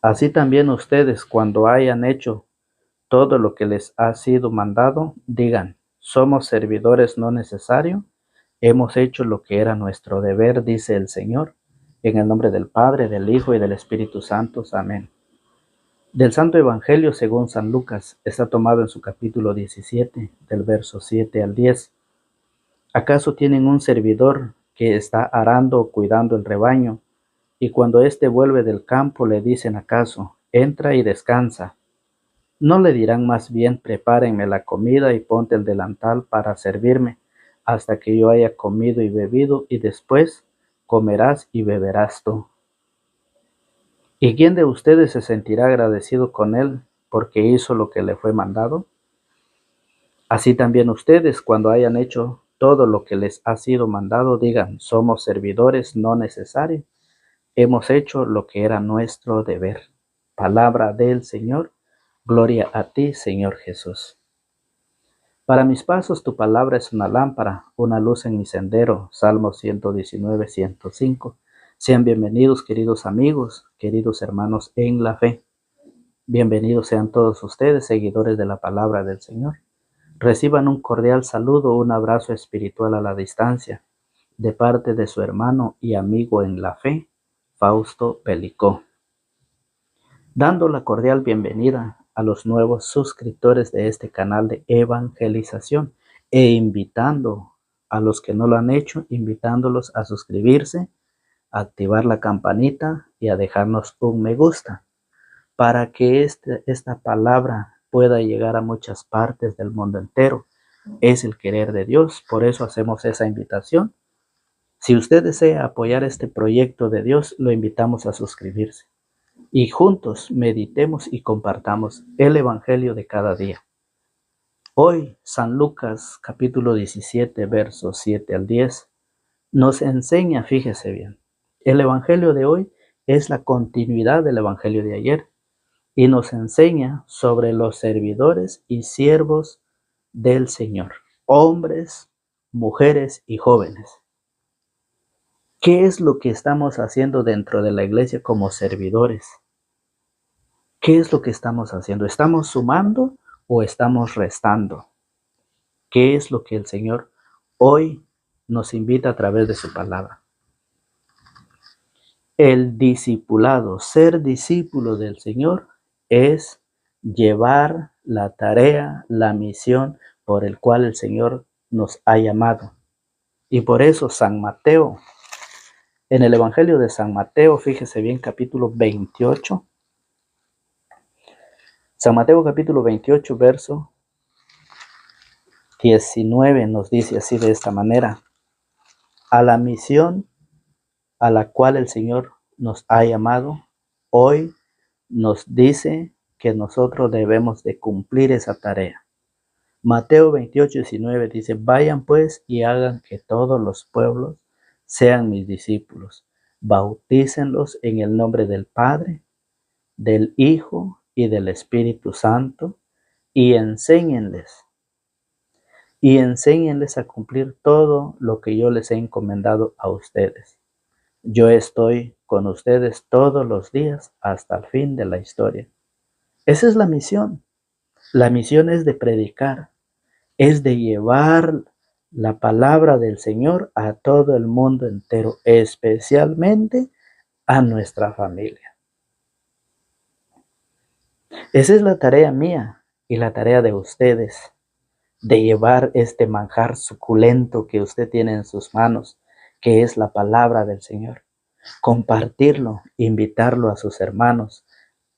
Así también ustedes, cuando hayan hecho todo lo que les ha sido mandado, digan: somos servidores no necesarios, hemos hecho lo que era nuestro deber, dice el Señor, en el nombre del Padre, del Hijo y del Espíritu Santo. Amén. Del Santo Evangelio según San Lucas, está tomado en su capítulo 17, del verso 7 al 10. ¿Acaso tienen un servidor que está arando o cuidando el rebaño, y cuando éste vuelve del campo le dicen acaso: entra y descansa? ¿No le dirán más bien: prepárenme la comida y ponte el delantal para servirme, hasta que yo haya comido y bebido, y después comerás y beberás tú? ¿Y quién de ustedes se sentirá agradecido con él porque hizo lo que le fue mandado? Así también ustedes, cuando hayan hecho todo lo que les ha sido mandado, digan: somos servidores no necesarios, hemos hecho lo que era nuestro deber. Palabra del Señor. Gloria a ti, Señor Jesús. Para mis pasos tu palabra es una lámpara, una luz en mi sendero. Salmo 119, 105. Sean bienvenidos, queridos amigos, queridos hermanos en la fe. Bienvenidos sean todos ustedes, seguidores de la palabra del Señor. Reciban un cordial saludo, un abrazo espiritual a la distancia, de parte de su hermano y amigo en la fe, Fausto Pelicó. Dando la cordial bienvenida a los nuevos suscriptores de este canal de evangelización e invitando a los que no lo han hecho, invitándolos a suscribirse, a activar la campanita y a dejarnos un me gusta para que esta palabra pueda llegar a muchas partes del mundo entero. Es el querer de Dios, por eso hacemos esa invitación. Si usted desea apoyar este proyecto de Dios, lo invitamos a suscribirse y juntos meditemos y compartamos el Evangelio de cada día. Hoy, San Lucas, capítulo 17, versos 7 al 10, nos enseña, fíjese bien, el Evangelio de hoy es la continuidad del Evangelio de ayer y nos enseña sobre los servidores y siervos del Señor, hombres, mujeres y jóvenes. ¿Qué es lo que estamos haciendo dentro de la iglesia como servidores? ¿Qué es lo que estamos haciendo? ¿Estamos sumando o estamos restando? ¿Qué es lo que el Señor hoy nos invita a través de su palabra? El discipulado, ser discípulo del Señor, es llevar la tarea, la misión por el cual el Señor nos ha llamado. Y por eso San Mateo, en el Evangelio de San Mateo, fíjese bien, capítulo 28, San Mateo capítulo 28, verso 19 nos dice así, de esta manera: a la misión a la cual el Señor nos ha llamado, hoy nos dice que nosotros debemos de cumplir esa tarea. Mateo 28, 19 dice: vayan pues y hagan que todos los pueblos sean mis discípulos, bautícenlos en el nombre del Padre, del Hijo y del Espíritu Santo, y enséñenles a cumplir todo lo que yo les he encomendado a ustedes. Yo estoy con ustedes todos los días hasta el fin de la historia. Esa es la misión. La misión es de predicar, es de llevar la palabra del Señor a todo el mundo entero, especialmente a nuestra familia. Esa es la tarea mía y la tarea de ustedes, de llevar este manjar suculento que usted tiene en sus manos, que es la palabra del Señor. Compartirlo, invitarlo a sus hermanos,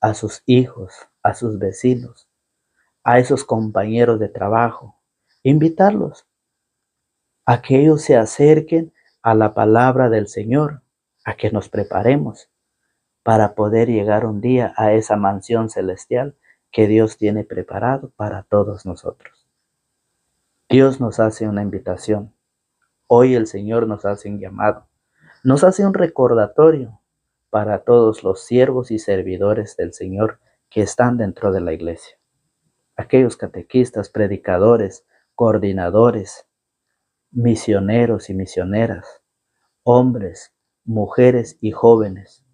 a sus hijos, a sus vecinos, a esos compañeros de trabajo. Invitarlos a que ellos se acerquen a la palabra del Señor, a que nos preparemos para poder llegar un día a esa mansión celestial que Dios tiene preparado para todos nosotros. Dios nos hace una invitación. Hoy el Señor nos hace un llamado. Nos hace un recordatorio para todos los siervos y servidores del Señor que están dentro de la iglesia. Aquellos catequistas, predicadores, coordinadores, misioneros y misioneras, hombres, mujeres y jóvenes,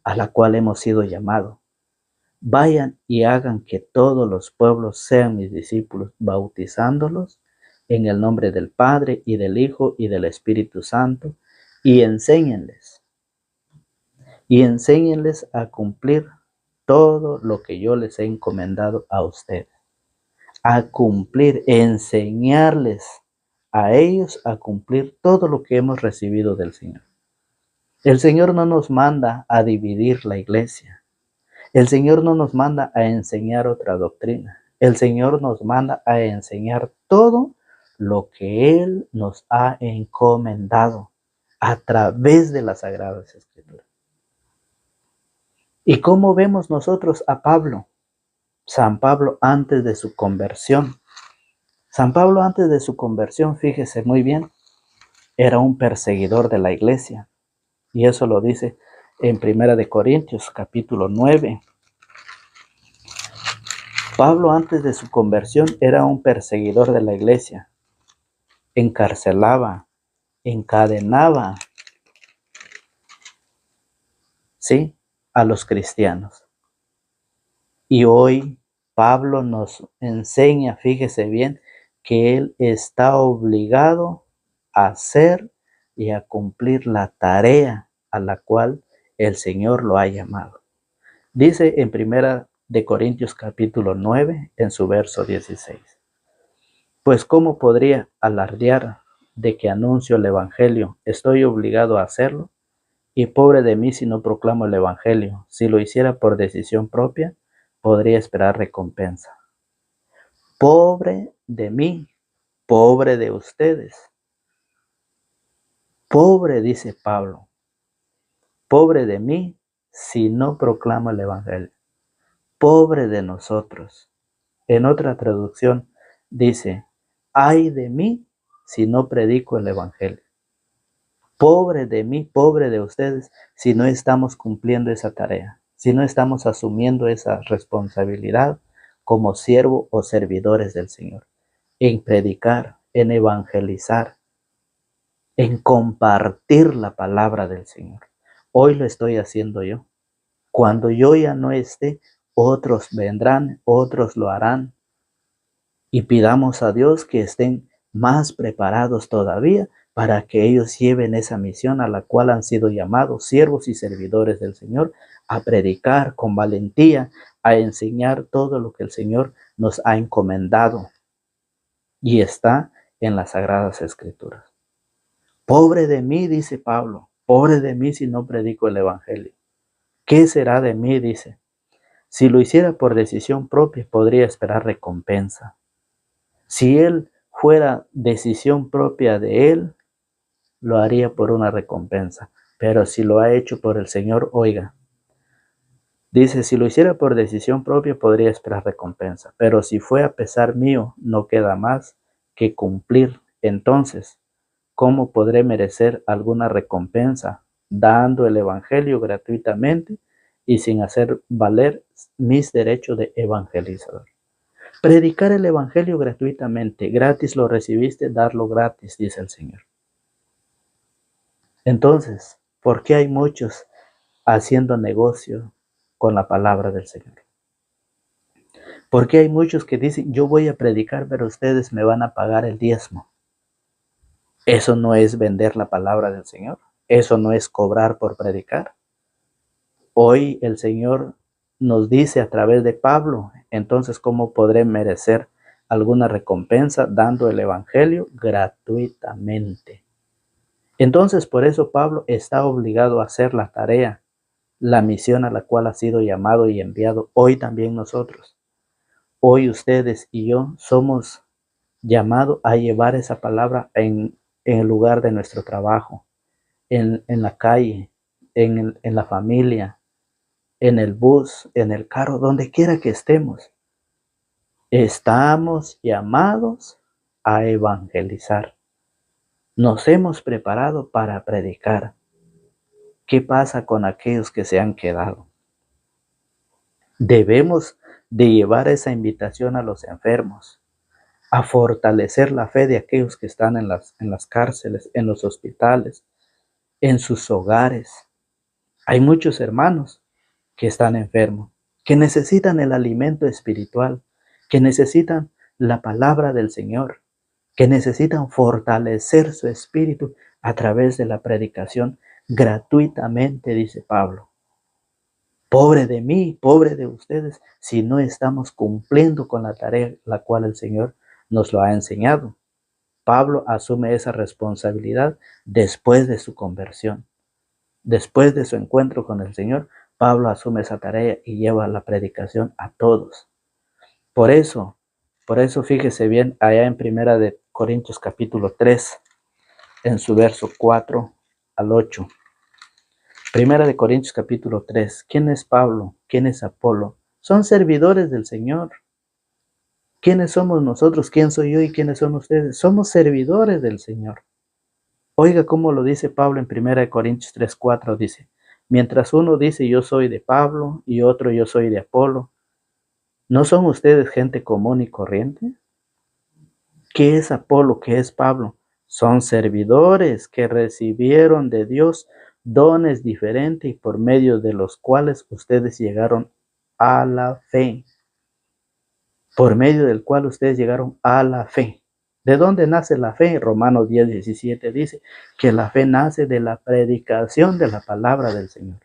a la cual hemos sido llamados. Vayan y hagan que todos los pueblos sean mis discípulos, bautizándolos en el nombre del Padre y del Hijo y del Espíritu Santo, y enséñenles a cumplir todo lo que yo les he encomendado a ustedes. A cumplir, enseñarles a ellos a cumplir todo lo que hemos recibido del Señor. El Señor no nos manda a dividir la iglesia. El Señor no nos manda a enseñar otra doctrina. El Señor nos manda a enseñar todo lo que Él nos ha encomendado a través de las Sagradas Escrituras. ¿Y cómo vemos nosotros a Pablo? San Pablo antes de su conversión. San Pablo antes de su conversión, fíjese muy bien, era un perseguidor de la iglesia. Y eso lo dice en 1 Corintios capítulo 9. Pablo antes de su conversión era un perseguidor de la iglesia. Encarcelaba, encadenaba, ¿sí?, a los cristianos. Y hoy Pablo nos enseña, fíjese bien, que él está obligado a hacer y a cumplir la tarea a la cual el Señor lo ha llamado. Dice en 1 Corintios capítulo 9, en su verso 16. Pues ¿cómo podría alardear de que anuncio el Evangelio? Estoy obligado a hacerlo, y pobre de mí si no proclamo el Evangelio. Si lo hiciera por decisión propia, podría esperar recompensa. Pobre de mí, pobre de ustedes. Pobre, dice Pablo, pobre de mí si no proclamo el Evangelio. Pobre de nosotros. En otra traducción dice, ay de mí si no predico el Evangelio. Pobre de mí, pobre de ustedes, si no estamos cumpliendo esa tarea, si no estamos asumiendo esa responsabilidad como siervo o servidores del Señor, en predicar, en evangelizar, en compartir la palabra del Señor. Hoy lo estoy haciendo yo. Cuando yo ya no esté, otros vendrán, otros lo harán. Y pidamos a Dios que estén más preparados todavía para que ellos lleven esa misión a la cual han sido llamados siervos y servidores del Señor, a predicar con valentía, a enseñar todo lo que el Señor nos ha encomendado y está en las Sagradas Escrituras. Pobre de mí, dice Pablo, pobre de mí si no predico el Evangelio. ¿Qué será de mí? Dice. Si lo hiciera por decisión propia, podría esperar recompensa. Si él fuera decisión propia de él, lo haría por una recompensa. Pero si lo ha hecho por el Señor, oiga, dice, si lo hiciera por decisión propia, podría esperar recompensa. Pero si fue a pesar mío, no queda más que cumplir. Entonces, ¿cómo podré merecer alguna recompensa dando el Evangelio gratuitamente y sin hacer valer mis derechos de evangelizador? Predicar el Evangelio gratuitamente, gratis lo recibiste, darlo gratis, dice el Señor. Entonces, ¿por qué hay muchos haciendo negocio con la palabra del Señor? ¿Por qué hay muchos que dicen, yo voy a predicar, pero ustedes me van a pagar el diezmo? Eso no es vender la palabra del Señor. Eso no es cobrar por predicar. Hoy el Señor nos dice a través de Pablo, entonces, ¿cómo podré merecer alguna recompensa dando el Evangelio gratuitamente? Entonces, por eso Pablo está obligado a hacer la tarea, la misión a la cual ha sido llamado y enviado. Hoy también nosotros, hoy ustedes y yo somos llamados a llevar esa palabra en el lugar de nuestro trabajo, en la calle, en la familia, en el bus, en el carro, donde quiera que estemos. Estamos llamados a evangelizar. Nos hemos preparado para predicar. ¿Qué pasa con aquellos que se han quedado? Debemos de llevar esa invitación a los enfermos, a fortalecer la fe de aquellos que están en las cárceles, en los hospitales, en sus hogares. Hay muchos hermanos que están enfermos. que necesitan el alimento espiritual, que necesitan la palabra del Señor, que necesitan fortalecer su espíritu a través de la predicación gratuitamente, dice Pablo. Pobre de mí, pobre de ustedes, si no estamos cumpliendo con la tarea la cual el Señor nos lo ha enseñado. Pablo asume esa responsabilidad después de su conversión. Después de su encuentro con el Señor, Pablo asume esa tarea y lleva la predicación a todos. Por eso fíjese bien allá en Primera de Corintios capítulo 3, en su verso 4 al 8. Primera de Corintios capítulo 3. ¿Quién es Pablo? ¿Quién es Apolo? Son servidores del Señor. ¿Quiénes somos nosotros? ¿Quién soy yo y quiénes son ustedes? Somos servidores del Señor. Oiga cómo lo dice Pablo en Primera de Corintios 3, 4. Dice, mientras uno dice yo soy de Pablo y otro yo soy de Apolo, ¿no son ustedes gente común y corriente? ¿Qué es Apolo? ¿Qué es Pablo? Son servidores que recibieron de Dios dones diferentes y por medio de los cuales ustedes llegaron a la fe. Por medio del cual ustedes llegaron a la fe. ¿De dónde nace la fe? Romanos 10, 17 dice que la fe nace de la predicación de la palabra del Señor.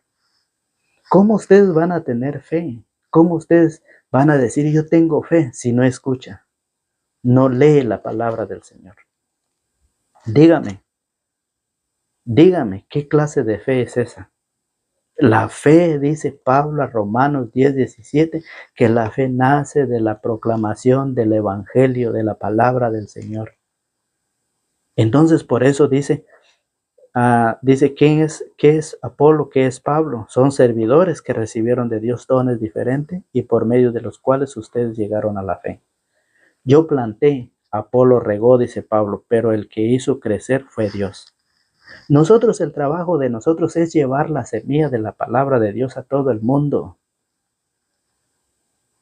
¿Cómo ustedes van a tener fe? ¿Cómo ustedes van a decir yo tengo fe si no escucha? No lee la palabra del Señor. Dígame, ¿qué clase de fe es esa? La fe, dice Pablo a Romanos 10, 17, que la fe nace de la proclamación del Evangelio, de la palabra del Señor. Entonces, por eso dice, ¿qué es Apolo? ¿Qué es Pablo? Son servidores que recibieron de Dios dones diferentes y por medio de los cuales ustedes llegaron a la fe. Yo planté, Apolo regó, dice Pablo, pero el que hizo crecer fue Dios. Nosotros, el trabajo de nosotros es llevar la semilla de la palabra de Dios a todo el mundo,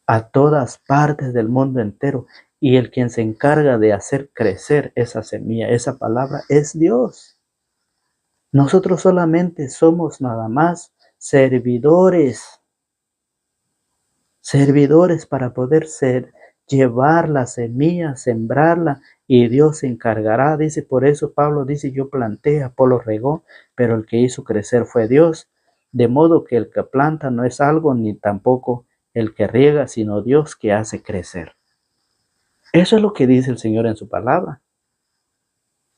a todas partes del mundo entero. Y el quien se encarga de hacer crecer esa semilla, esa palabra, es Dios. Nosotros solamente somos nada más servidores para poder llevar la semilla, sembrarla, y Dios se encargará. Dice, por eso Pablo dice, yo planté, Apolo regó, pero el que hizo crecer fue Dios. De modo que el que planta no es algo, ni tampoco el que riega, sino Dios que hace crecer. Eso es lo que dice el Señor en su palabra.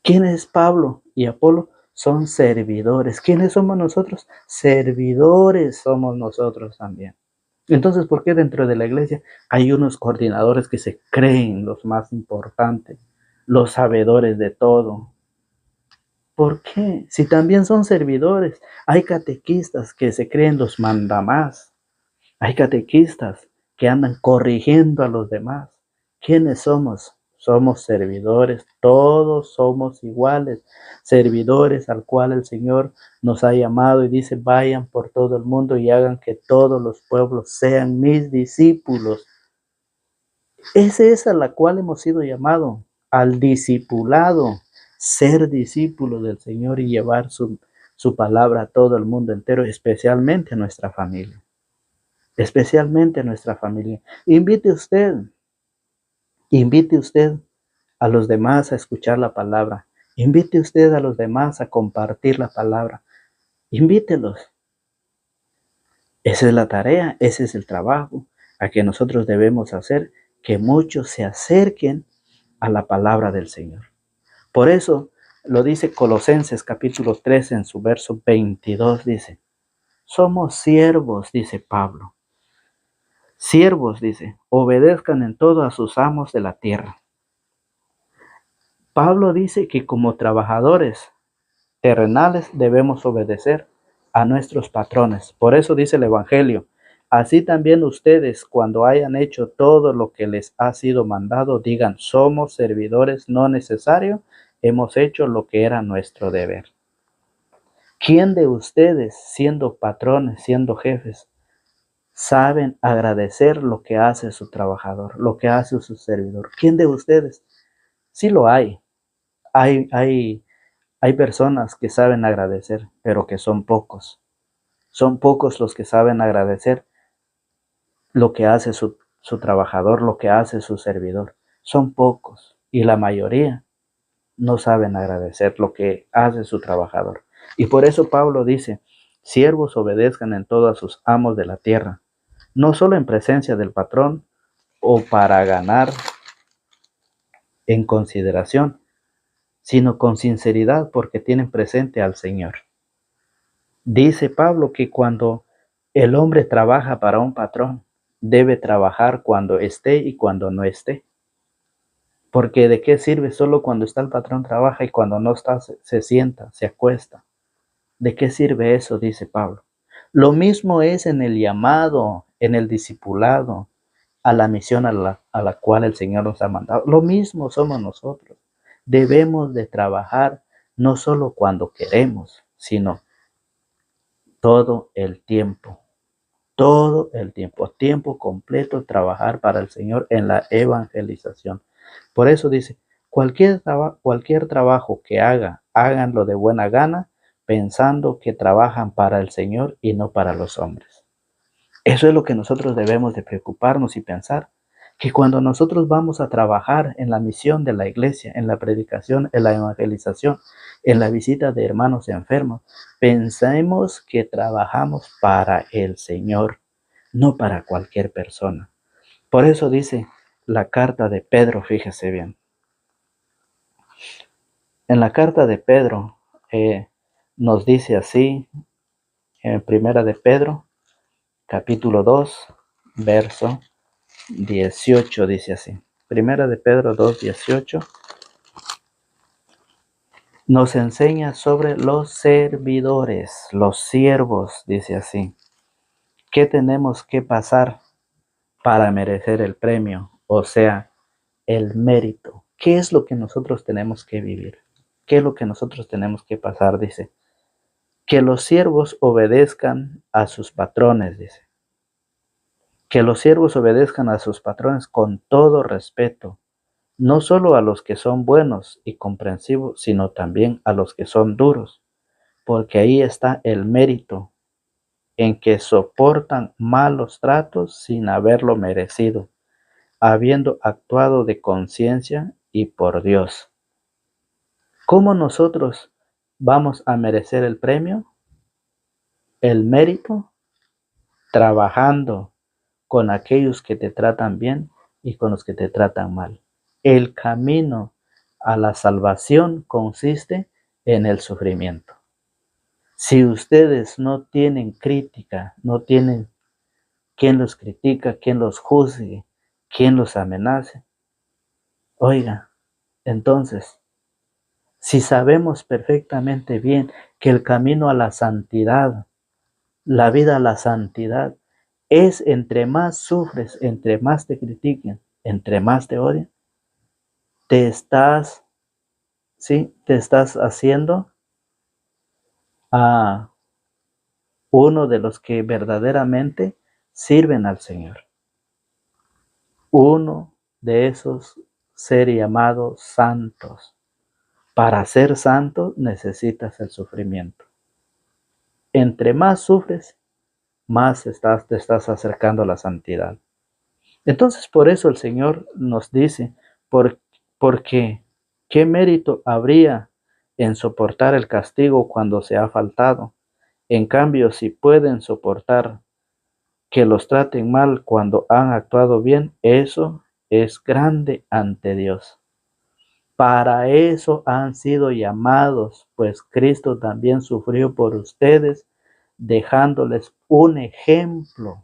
¿Quién es Pablo y Apolo? Son servidores. ¿Quiénes somos nosotros? Servidores somos nosotros también. Entonces, ¿por qué dentro de la iglesia hay unos coordinadores que se creen los más importantes, los sabedores de todo? ¿Por qué? Si también son servidores, hay catequistas que se creen los mandamás, hay catequistas que andan corrigiendo a los demás. ¿Quiénes somos? Somos servidores, todos somos iguales, servidores al cual el Señor nos ha llamado y dice, vayan por todo el mundo y hagan que todos los pueblos sean mis discípulos. Es esa a la cual hemos sido llamados, al discipulado, ser discípulos del Señor y llevar su palabra a todo el mundo entero, especialmente a nuestra familia. Especialmente a nuestra familia. Invite usted a los demás a escuchar la palabra. Invite usted a los demás a compartir la palabra. Invítelos. Esa es la tarea, ese es el trabajo a que nosotros debemos hacer, que muchos se acerquen a la palabra del Señor. Por eso lo dice Colosenses capítulo 3 en su verso 22, dice, somos siervos, dice Pablo. Siervos, dice, obedezcan en todo a sus amos de la tierra. Pablo dice que como trabajadores terrenales debemos obedecer a nuestros patrones. Por eso dice el Evangelio, así también ustedes cuando hayan hecho todo lo que les ha sido mandado, digan, somos servidores no necesarios, hemos hecho lo que era nuestro deber. ¿Quién de ustedes, siendo patrones, siendo jefes, saben agradecer lo que hace su trabajador, lo que hace su servidor? ¿Quién de ustedes? Sí lo hay. Hay personas que saben agradecer, pero que son pocos. Son pocos los que saben agradecer lo que hace su trabajador, lo que hace su servidor. Son pocos y la mayoría no saben agradecer lo que hace su trabajador. Y por eso Pablo dice, siervos obedezcan en todo a sus amos de la tierra, no solo en presencia del patrón o para ganar en consideración, sino con sinceridad porque tienen presente al Señor. Dice Pablo que cuando el hombre trabaja para un patrón, debe trabajar cuando esté y cuando no esté. Porque de qué sirve solo cuando está el patrón trabaja y cuando no está se sienta, se acuesta. ¿De qué sirve eso? Dice Pablo. Lo mismo es en el llamado, en el discipulado, a la misión a la cual el Señor nos ha mandado. Lo mismo somos nosotros. Debemos de trabajar no solo cuando queremos, sino todo el tiempo. Todo el tiempo, tiempo completo, trabajar para el Señor en la evangelización. Por eso dice, cualquier trabajo que háganlo de buena gana, pensando que trabajan para el Señor y no para los hombres. Eso es lo que nosotros debemos de preocuparnos y pensar, que cuando nosotros vamos a trabajar en la misión de la iglesia, en la predicación, en la evangelización, en la visita de hermanos enfermos, pensemos que trabajamos para el Señor, no para cualquier persona. Por eso dice la carta de Pedro, fíjese bien. En la carta de Pedro nos dice así, en Primera de Pedro, capítulo 2, verso 18, dice así. Primera de Pedro 2, 18 nos enseña sobre los servidores, los siervos, dice así. ¿Qué tenemos que pasar para merecer el premio? O sea, el mérito. ¿Qué es lo que nosotros tenemos que vivir? ¿Qué es lo que nosotros tenemos que pasar? Dice, que los siervos obedezcan a sus patrones, dice. Que los siervos obedezcan a sus patrones con todo respeto, no solo a los que son buenos y comprensivos, sino también a los que son duros, porque ahí está el mérito, en que soportan malos tratos sin haberlo merecido, habiendo actuado de conciencia y por Dios. ¿Cómo nosotros vamos a merecer el premio? El mérito, trabajando con aquellos que te tratan bien y con los que te tratan mal. El camino a la salvación consiste en el sufrimiento. Si ustedes no tienen crítica, no tienen quien los critica, quien los juzgue, quien los amenace, oiga, entonces, si sabemos perfectamente bien que el camino a la santidad, la vida a la santidad, es entre más sufres, entre más te critiquen, entre más te odian, te estás haciendo a uno de los que verdaderamente sirven al Señor. Uno de esos ser llamados santos. Para ser santo necesitas el sufrimiento. Entre más sufres, más te estás acercando a la santidad. Entonces por eso el Señor nos dice, porque ¿qué mérito habría en soportar el castigo cuando se ha faltado? En cambio, si pueden soportar que los traten mal cuando han actuado bien, eso es grande ante Dios. Para eso han sido llamados, pues Cristo también sufrió por ustedes, dejándoles un ejemplo.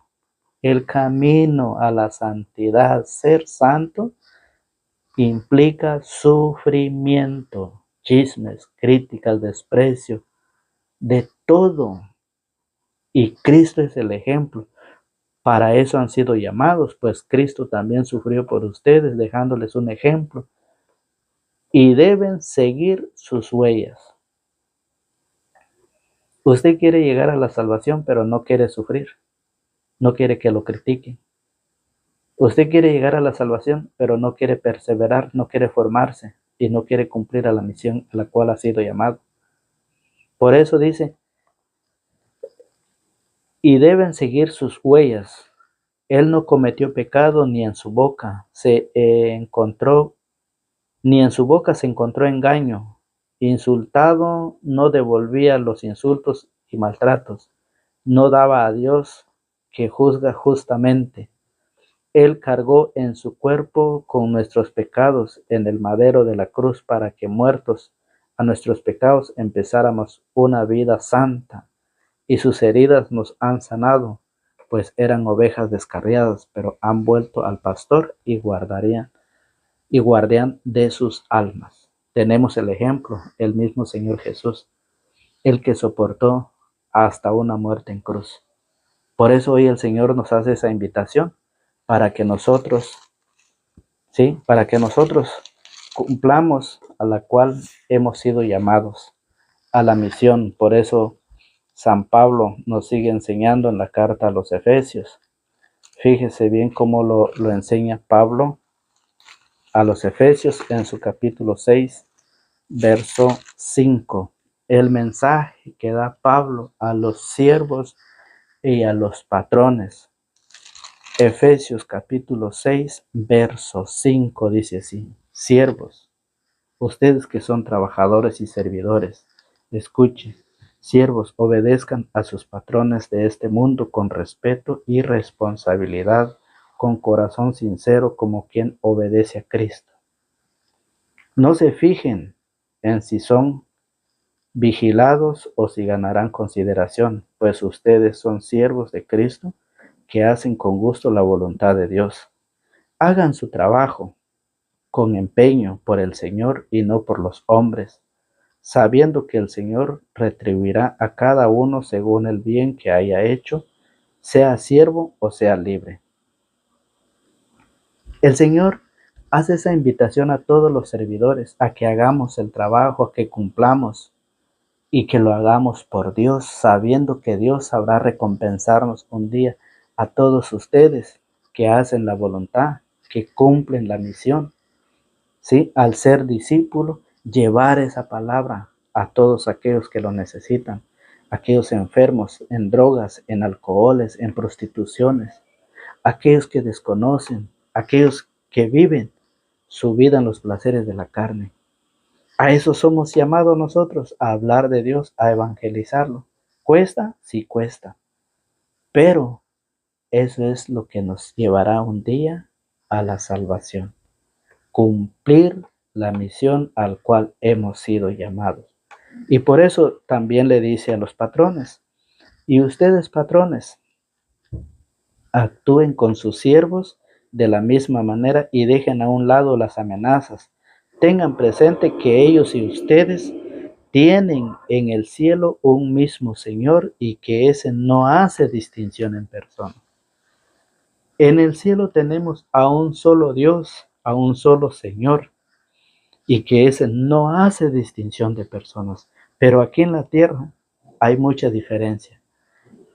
El camino a la santidad, ser santo, implica sufrimiento, chismes, críticas, desprecio, de todo. Y Cristo es el ejemplo. Para eso han sido llamados, pues Cristo también sufrió por ustedes, dejándoles un ejemplo. Y deben seguir sus huellas. Usted quiere llegar a la salvación, pero no quiere sufrir. No quiere que lo critiquen. Usted quiere llegar a la salvación, pero no quiere perseverar, no quiere formarse y no quiere cumplir a la misión a la cual ha sido llamado. Por eso dice, y deben seguir sus huellas. Él no cometió pecado ni en su boca se encontró engaño. Insultado no devolvía los insultos y maltratos. No daba a Dios que juzga justamente. Él cargó en su cuerpo con nuestros pecados en el madero de la cruz para que muertos a nuestros pecados empezáramos una vida santa. Y sus heridas nos han sanado, pues eran ovejas descarriadas, pero han vuelto al pastor y guardián de sus almas. Tenemos el ejemplo, el mismo Señor Jesús, el que soportó hasta una muerte en cruz. Por eso hoy el Señor nos hace esa invitación para que nosotros, para que nosotros cumplamos a la cual hemos sido llamados, a la misión. Por eso San Pablo nos sigue enseñando en la carta a los Efesios. Fíjese bien cómo lo enseña Pablo a los Efesios en su capítulo 6, verso 5. El mensaje que da Pablo a los siervos y a los patrones. Efesios capítulo 6, verso 5 dice así: siervos, ustedes que son trabajadores y servidores, escuchen. Siervos, obedezcan a sus patrones de este mundo con respeto y responsabilidad, con corazón sincero como quien obedece a Cristo. No se fijen en si son vigilados o si ganarán consideración, pues ustedes son siervos de Cristo que hacen con gusto la voluntad de Dios. Hagan su trabajo con empeño por el Señor y no por los hombres, sabiendo que el Señor retribuirá a cada uno según el bien que haya hecho, sea siervo o sea libre. El Señor hace esa invitación a todos los servidores a que hagamos el trabajo, a que cumplamos y que lo hagamos por Dios, sabiendo que Dios sabrá recompensarnos un día a todos ustedes que hacen la voluntad, que cumplen la misión. ¿Sí? Al ser discípulo, llevar esa palabra a todos aquellos que lo necesitan, aquellos enfermos en drogas, en alcoholes, en prostituciones, aquellos que desconocen, aquellos que viven su vida en los placeres de la carne. A eso somos llamados nosotros, a hablar de Dios, a evangelizarlo. ¿Cuesta? Sí cuesta. Pero eso es lo que nos llevará un día a la salvación. Cumplir la misión al cual hemos sido llamados. Y por eso también le dice a los patrones: y ustedes, patrones, actúen con sus siervos de la misma manera y dejen a un lado las amenazas. Tengan presente que ellos y ustedes tienen en el cielo un mismo Señor y que ese no hace distinción en personas. En el cielo tenemos a un solo Dios, a un solo Señor, y que ese no hace distinción de personas. Pero aquí en la tierra hay mucha diferencia,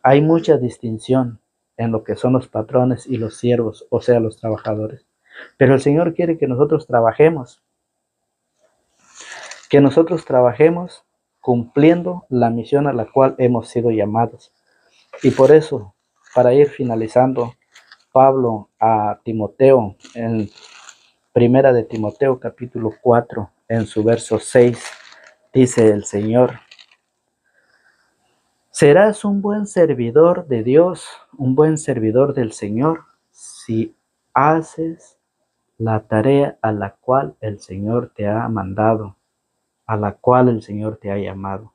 hay mucha distinción en lo que son los patrones y los siervos, o sea, los trabajadores. Pero el Señor quiere que nosotros trabajemos cumpliendo la misión a la cual hemos sido llamados. Y por eso, para ir finalizando, Pablo a Timoteo, en Primera de Timoteo capítulo 4, en su verso 6, dice el Señor: serás un buen servidor de Dios, un buen servidor del Señor, si haces la tarea a la cual el Señor te ha mandado, a la cual el Señor te ha llamado.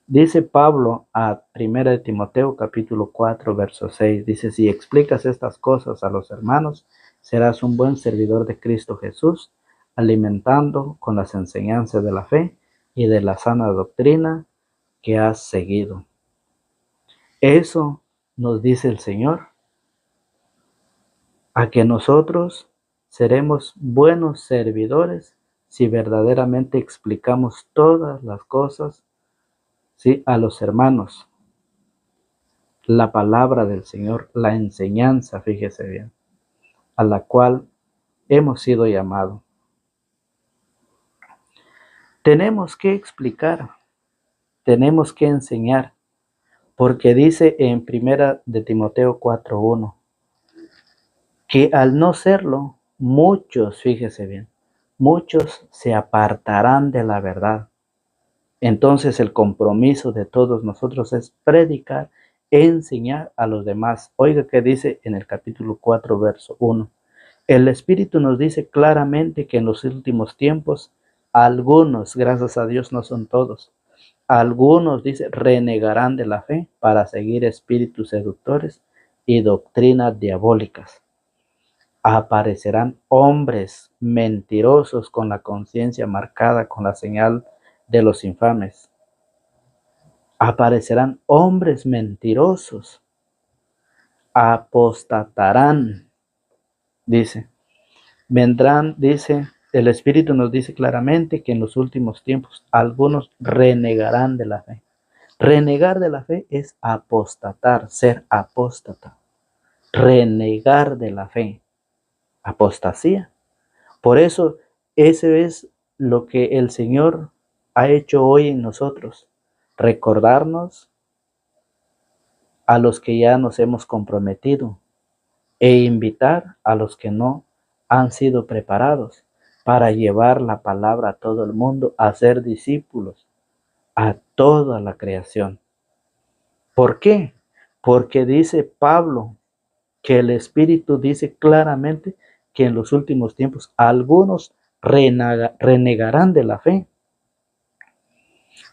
Dice Pablo a 1 de Timoteo capítulo 4, verso 6, dice: si explicas estas cosas a los hermanos, serás un buen servidor de Cristo Jesús, alimentando con las enseñanzas de la fe y de la sana doctrina que has seguido. Eso nos dice el Señor, a que nosotros seremos buenos servidores si verdaderamente explicamos todas las cosas, ¿sí?, a los hermanos. La palabra del Señor, la enseñanza, fíjese bien, a la cual hemos sido llamados. Tenemos que explicar, tenemos que enseñar, porque dice en 1 de Timoteo 4:1, que al no serlo, muchos, fíjese bien, muchos se apartarán de la verdad. Entonces el compromiso de todos nosotros es predicar, enseñar a los demás. Oiga que dice en el capítulo 4, verso 1. El Espíritu nos dice claramente que en los últimos tiempos, algunos, gracias a Dios no son todos, algunos, dice, renegarán de la fe para seguir espíritus seductores y doctrinas diabólicas. Aparecerán hombres mentirosos con la conciencia marcada con la señal de los infames. Aparecerán hombres mentirosos. Apostatarán, dice. Vendrán, dice, el Espíritu nos dice claramente que en los últimos tiempos algunos renegarán de la fe. Renegar de la fe es apostatar, ser apóstata. Renegar de la fe. Apostasía. Por eso, eso es lo que el Señor ha hecho hoy en nosotros. Recordarnos a los que ya nos hemos comprometido e invitar a los que no han sido preparados para llevar la palabra a todo el mundo, a ser discípulos, a toda la creación. ¿Por qué? Porque dice Pablo que el Espíritu dice claramente que en los últimos tiempos algunos renegarán de la fe.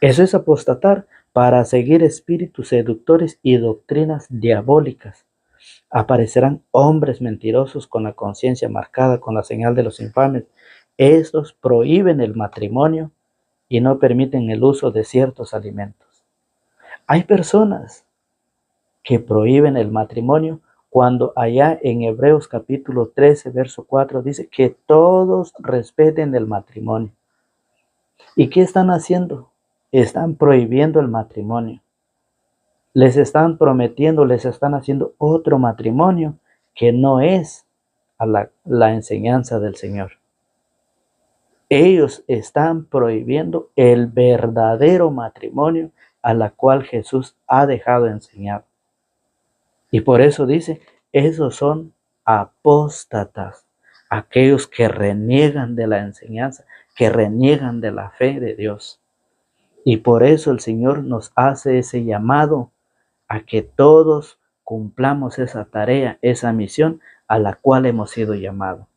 Eso es apostatar para seguir espíritus seductores y doctrinas diabólicas. Aparecerán hombres mentirosos con la conciencia marcada con la señal de los infames. Estos prohíben el matrimonio y no permiten el uso de ciertos alimentos. Hay personas que prohíben el matrimonio cuando allá en Hebreos capítulo 13, verso 4 dice que todos respeten el matrimonio. ¿Y qué están haciendo? Están prohibiendo el matrimonio. Les están prometiendo, les están haciendo otro matrimonio que no es a la enseñanza del Señor. Ellos están prohibiendo el verdadero matrimonio a la cual Jesús ha dejado enseñar. Y por eso dice, esos son apóstatas, aquellos que reniegan de la enseñanza, que reniegan de la fe de Dios. Y por eso el Señor nos hace ese llamado a que todos cumplamos esa tarea, esa misión a la cual hemos sido llamados.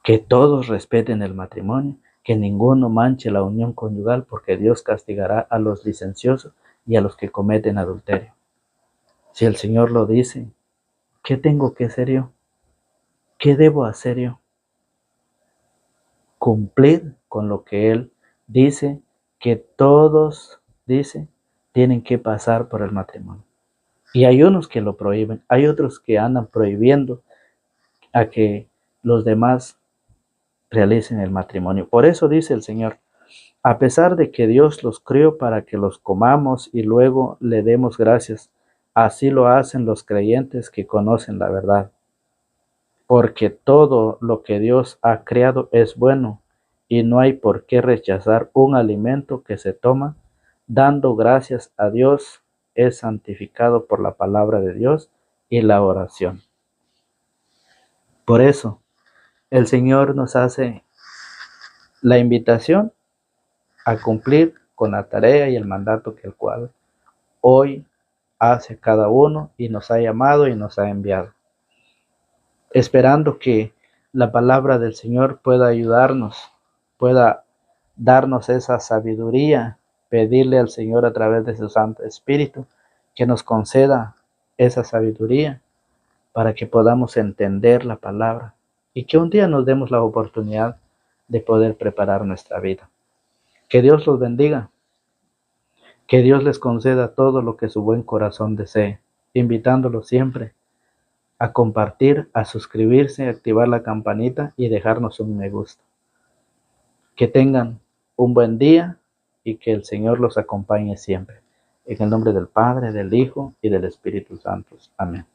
Que todos respeten el matrimonio, que ninguno manche la unión conyugal, porque Dios castigará a los licenciosos y a los que cometen adulterio. Si el Señor lo dice, ¿qué tengo que hacer yo? ¿Qué debo hacer yo? Cumplir con lo que Él dice, que todos, dice, tienen que pasar por el matrimonio. Y hay unos que lo prohíben, hay otros que andan prohibiendo a que los demás realicen el matrimonio. Por eso dice el Señor, a pesar de que Dios los crió para que los comamos y luego le demos gracias, así lo hacen los creyentes que conocen la verdad. Porque todo lo que Dios ha creado es bueno y no hay por qué rechazar un alimento que se toma, dando gracias a Dios, es santificado por la palabra de Dios y la oración. Por eso, el Señor nos hace la invitación a cumplir con la tarea y el mandato que el cual hoy hace cada uno y nos ha llamado y nos ha enviado. Esperando que la palabra del Señor pueda ayudarnos, pueda darnos esa sabiduría, pedirle al Señor a través de su Santo Espíritu que nos conceda esa sabiduría para que podamos entender la palabra y que un día nos demos la oportunidad de poder preparar nuestra vida. Que Dios los bendiga, que Dios les conceda todo lo que su buen corazón desee, invitándolos siempre a compartir, a suscribirse, a activar la campanita y dejarnos un me gusta. Que tengan un buen día y que el Señor los acompañe siempre. En el nombre del Padre, del Hijo y del Espíritu Santo. Amén.